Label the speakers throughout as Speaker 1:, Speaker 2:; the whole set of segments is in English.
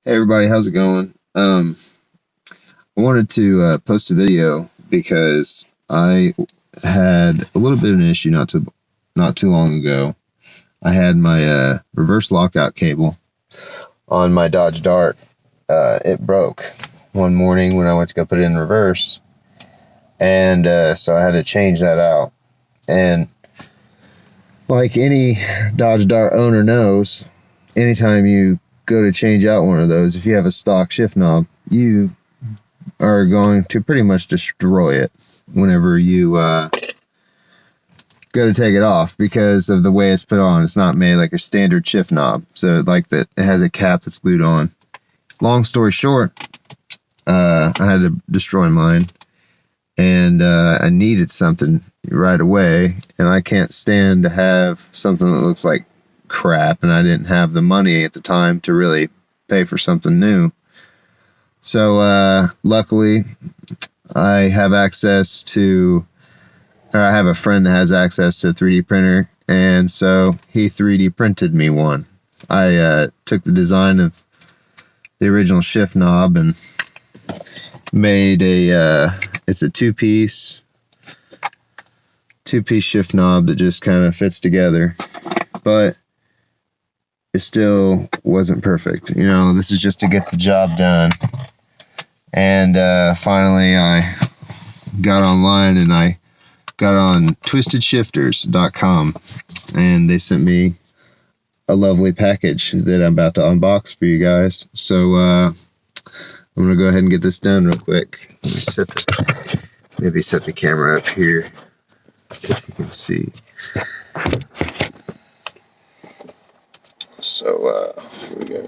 Speaker 1: Hey everybody, how's it going? I wanted to post a video because I had a little bit of an issue not too long ago. I had my reverse lockout cable on my Dodge Dart. It broke one morning when I went to go put it in reverse, and so I had to change that out. And like any Dodge Dart owner knows, anytime you go to change out one of those, if you have a stock shift knob, you are going to pretty much destroy it whenever you go to take it off, because of the way it's put on. It's not made like a standard shift knob, so like that it has a cap that's glued on. Long story short, I had to destroy mine, and I needed something right away, and I can't stand to have something that looks like crap, and I didn't have the money at the time to really pay for something new. So luckily I have access to, or I have a friend that has access to a 3D printer, and so he 3D printed me one. I took the design of the original shift knob and made it's a two-piece shift knob that just kind of fits together, but it still wasn't perfect. You know, this is just to get the job done. And finally I got online and I got on twistedshifters.com, and they sent me a lovely package that I'm about to unbox for you guys. So I'm gonna go ahead and get this done real quick. Maybe set the camera up here if you can see. So here we go.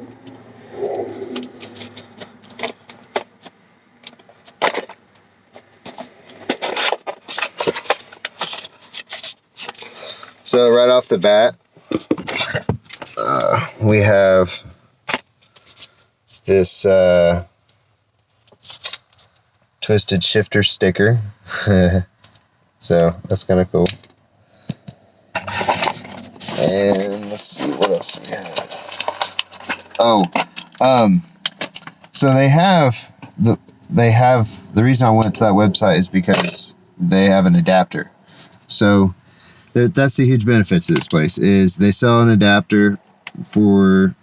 Speaker 1: So right off the bat, we have this Twisted Shifter sticker. So that's kind of cool. And let's see, what else do we have? So the reason I went to that website is because they have an adapter. So that's the huge benefits of this place, is they sell an adapter for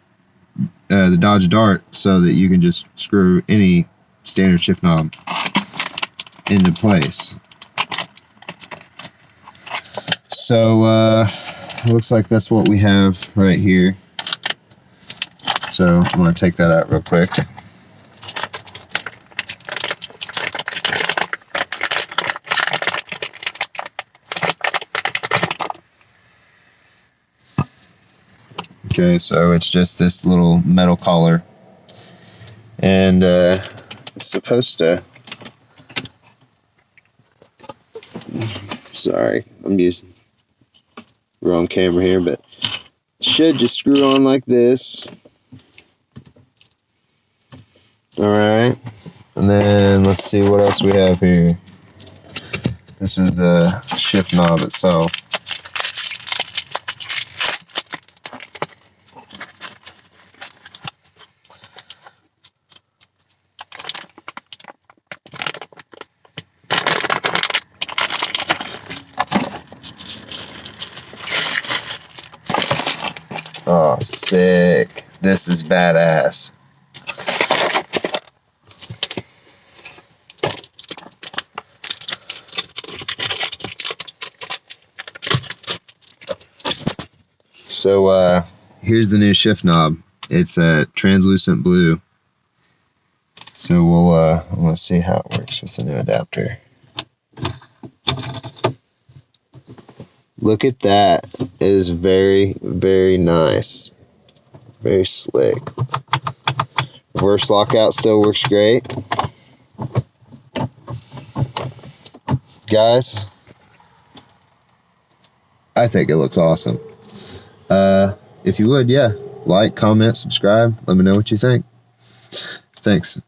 Speaker 1: the Dodge Dart so that you can just screw any standard shift knob into place. So it looks like that's what we have right here. So I'm going to take that out real quick. Okay, so it's just this little metal collar, and it's supposed to, sorry, I'm using the wrong camera here, but it should just screw on like this. Alright, and then let's see what else we have here. This is the shift knob itself. Oh, sick. This is badass. So here's the new shift knob. It's a translucent blue. So we'll see how it works with the new adapter. Look at that. It is very, very nice. Very slick. Reverse lockout still works great. Guys, I think it looks awesome. If you would, yeah, like, comment, subscribe. Let me know what you think. Thanks.